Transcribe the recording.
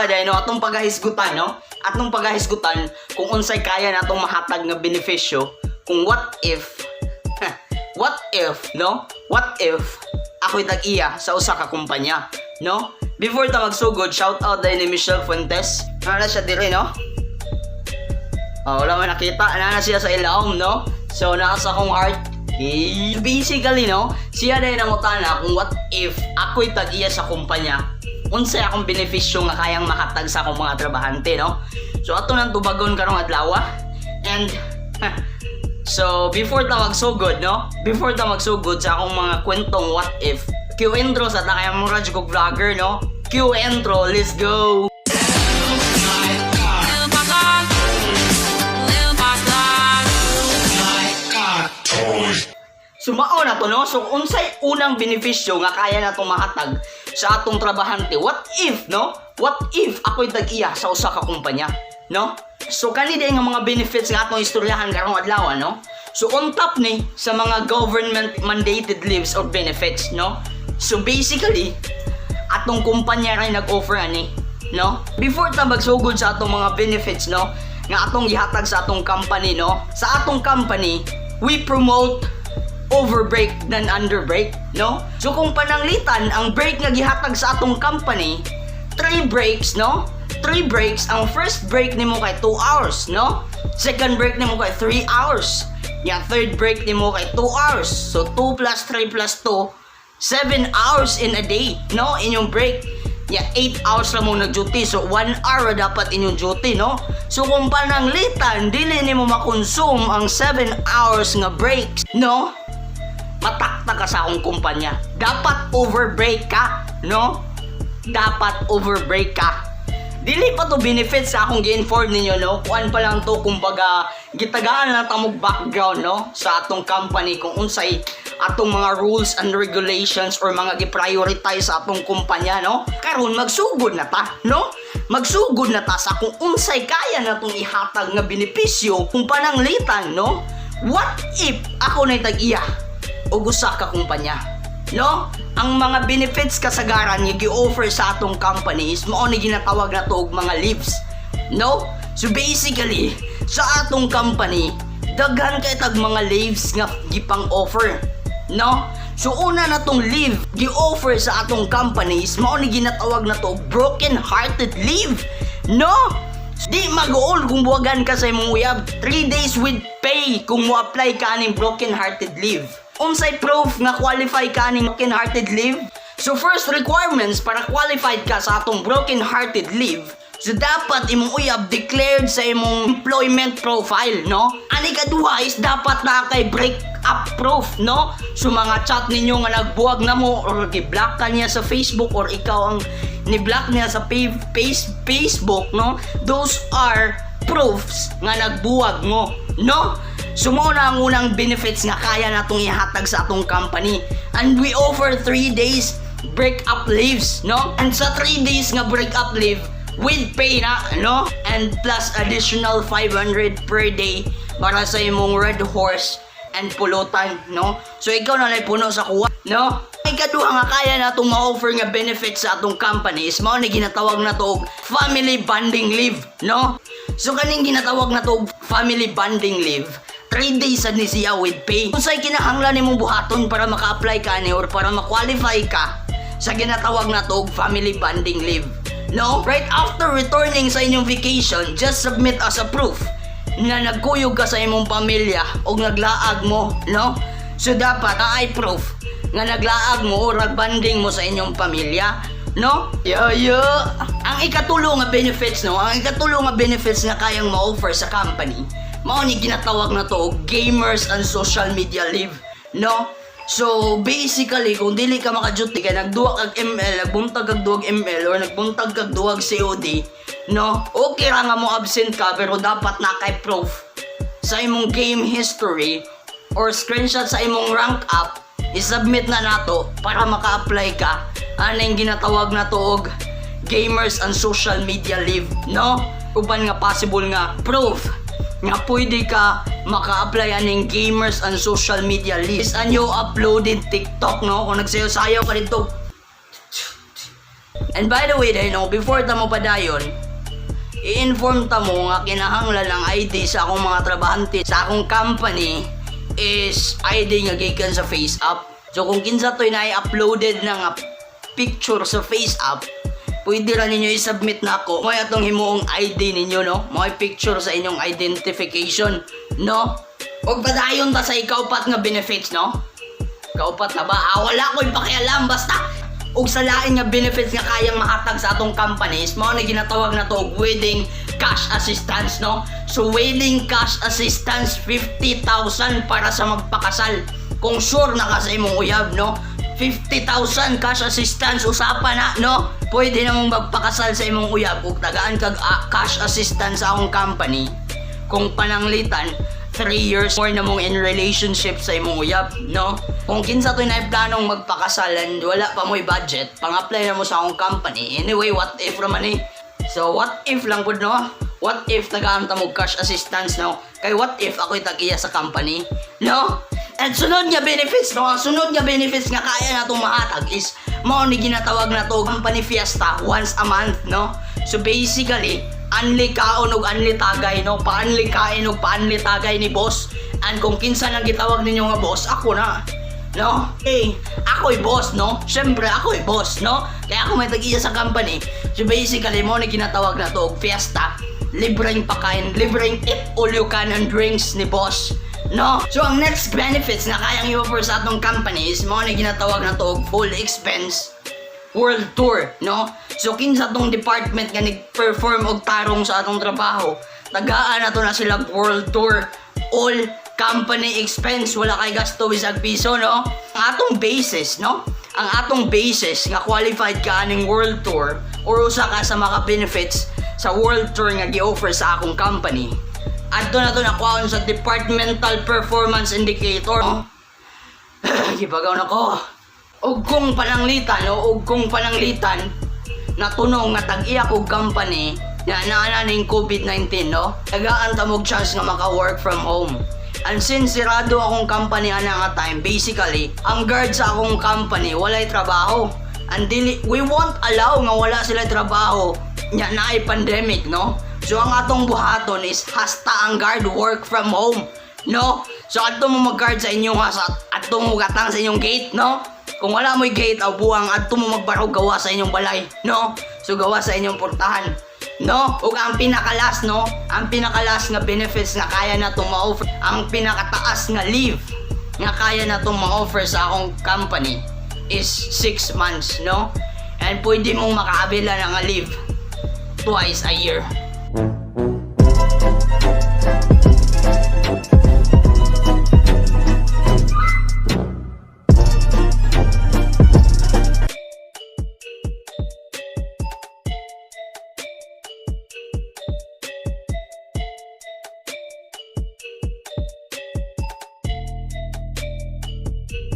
day no atong pagahisgutan no. Atong pagahisgutan kung unsay kaya natong mahatag nga benepisyo kung what if no? What if ako'y tag-iya sa usa ka kumpanya, no? Before ta magsugod, shout out day ni Michelle Fuentes. Nana siya dire, no? Oh, wala man nakita. Nana siya sa ilaom, no? So, nasa akong heart. Basically, no? Siya day nangutana kung what if ako'y tag-iya sa kumpanya. Unsay akong benepisyo nga kayang mahatag sa akong mga trabahante, no? So, ato nang tubagon karong adlaw. And so, before ta magsugod, no? Before ta magsugod sa akong mga kwentong what if, Q intro sa takayang mga radyo kong vlogger, no? Q intro, let's go! Sumao na to, no? So, unsay unang benepisyo nga kaya na itong mahatag sa atong trabahante? What if, no? What if ako'y tag-iya sa usa ka kumpanya, no? So, kanina nga mga benefits nga atong istoryahan karong adlaw, no? So, on top ni sa mga government mandated leaves or benefits, no? So, basically, atong kumpanya rin nag-offer ani, no? Before ta magsugod sa atong mga benefits, no? Nga atong gihatag sa atong company, no? Sa atong company, we promote over break than under break, no? So, kung pananglitan, ang break nga gihatag sa atong company, 3 breaks, no? 3 breaks, ang first break nimo kay 2 hours, no? Second break nimo kay 3 hours. Yung third break nimo kay 2 hours. So 2 plus 3 plus 2, 7 hours in a day, no? Inyong break. Yeah, 8 hours lang mo nag-duty. So 1 hour dapat inyong duty, no? So kung pananglitan, dili nimo makonsume ang 7 hours nga breaks, no? Matakta ka sa akong kumpanya. Dapat overbreak ka, no? Dapat overbreak ka. Dili pa to benefits sa akong gi-inform ninyo, no? Kuan pa lang to, kumbaga, gitagaan lang tamog background, no? Sa atong company, kung unsay atong mga rules and regulations or mga gi-prioritize sa atong kumpanya, no? Karon magsugod na ta, no? Magsugod na ta sa kung unsay kaya na tong ihatag nga benepisyo kung pananglitan, no? What if ako na'y tag-iya o usa ka kumpanya, no? Ang mga benefits kasagaran nga gi-offer sa atong company is mao ni ginatawag na to og mga leaves, no? So basically, sa atong company, daghan kay tag mga leaves nga gipang-offer, no? So una na tong leave gi-offer sa atong company is mao ni ginatawag na to broken hearted leave, no? Di mag-all kung buwagan ka sa imong uyab. 3 days with pay kung mo apply ka ning broken hearted leave. Unsay proof nga qualify ka ning broken hearted leave? So first requirements para qualified ka sa atong broken hearted leave, so dapat imong uyab declared sa imong employment profile, no? Ani kaduha is dapat na kay break up proof, no? So mga chat ninyo nga nagbuwag na mo or gi-block ka niya sa Facebook or ikaw ang ni-block niya sa Facebook, no? Those are proofs nga nagbuwag mo, no? So mo na ang unang benefits nga kaya natong ihatag sa atong company. And we offer 3 days break up leaves, no? And sa 3 days nga break up leave with pay na, no? And plus additional 500 per day para sa imong red horse and pulutan, no? So ikaw na lay puno sa kuha, no? Ay kaduha nga kaya natong ma-offer nga benefits sa atong company is mao ni ginatawag na to family bonding leave, no? So kaning ginatawag na to family bonding leave, 3 days sad ni siya with pay. Kung sa'y kinahanglan nimong buhaton para maka-apply ka ni or para ma-qualify ka sa ginatawag na to family bonding leave, no? Right after returning sa inyong vacation, just submit as a proof na nagkuyog ka sa imong pamilya o naglaag mo, no? So dapat ay proof nga naglaag mo o nagbanding mo sa inyong pamilya, no? Ang ikatulo nga benefits, no? Ang ikatulo nga benefits nga kayang ma-offer sa company, mao ni ginatawag na to gamers and social media leave, no? So basically, kung dili ka maka-duty kay nagduwa kag ML, nagbuntag kag duwag ML or nagbuntag kag duwag COD, no? Okay ra nga mo absent ka pero dapat na kay proof sa imong game history or screenshot sa imong rank up, i-submit na nato para maka-apply ka. Anong ginatawag na to og gamers and social media leave, no? Uban nga possible nga proof nga pwede ka maka-apply aning gamers and social media list. Is anyo uploaded TikTok, no? Kung nagsayaw-sayaw ka dito, And by the way, dahil no, before ta mo padayon, i-inform ta mo nga kinahanglan ang ID sa akong mga trabahante sa akong company is ID nga gikan sa FaceApp. So kung kinsa to'y na-uploaded na nga picture sa FaceApp, pwede ra ninyo i-submit na ako. May atong himuong ID ninyo, no? May picture sa inyong identification, no? Huwag padayon ta sa ikaupat nga benefits, no? Kaupat na ba? Wala ko'y pakialam, basta ug sa lain nga benefits nga kayang mahatag sa atong companies, mao na ginatawag na to wedding cash assistance, no? So wedding cash assistance 50,000 para sa magpakasal. Kung sure na ka sa imong uyab, no? 50,000 cash assistance usapan na, no? Pwede namang magpakasal sa imong uyab ug tagaan kag cash assistance sa akong company. Kung pananglitan 3 years more na mong in relationship sa imong uyab, no? Kung kinsa to'y naiplanong magpakasalan, wala pa mo'y budget, pang-apply na mo sa akong company. Anyway, what if raman eh? So, what if lang po, no? What if nag-aanta mo cash assistance, no? Kay what if ako'y tag-iya sa company, no? And sunod nga benefits, no? Ang sunod nga benefits nga kaya na itong mahatag is mao ni ginatawag na to company fiesta once a month, no? So, basically, anli kaon ug anli tagay, no? Paanli kain ug paanli tagay ni boss. And kung kinsa nang gitawag ninyo nga boss, ako na, no? Hey, ako'y boss, no? Siyempre, ako'y boss, no? Kaya ako may tag-iya sa company. So basically, mo na ginatawag na to og fiesta. Libreng pakain, libreng eat all you can and drinks ni boss, no? So ang next benefits na kayang i-offer sa atong company is mo na ginatawag na to og full expense world tour, no? So kinsa tong department nga nag-perform og tarong sa atong trabaho, tagaan na to na sila world tour, all company expense, wala kay gasto bisag piso, no? Ang atong basis, no? Ang atong basis nga qualified ka aning world tour or usa ka sa mga benefits sa world tour nga gi-offer sa akong company. Adto na to nakuhaon sa departmental performance indicator, no? Gibagaw na ko. Og kung pananglitan, no? Og kung pananglitan na tunong nga tag-iya kog company na naananing COVID-19, no? Tagaan ta mog chance nga maka-work from home. And since sirado akong company ana nga time, basically, ang guard sa akong company walay trabaho. And we won't allow nga wala sila trabaho nya na ay pandemic, no? So ang atong buhaton is hasta ang guard work from home, no? So adto mo mag-guard sa inyong hasa, adto mo gatang sa inyong gate, no? Kung wala mo'y gate o buwang, adto mo magbarog gawa sa inyong balay, no? So gawa sa inyong portahan, no? Ug ang pinakalas, no? Ang pinakalas nga benefits nga kaya na itong ma-offer, ang pinakataas nga leave nga kaya na itong ma-offer sa akong company is 6 months, no? And pwede mong makaabila na nga leave twice a year.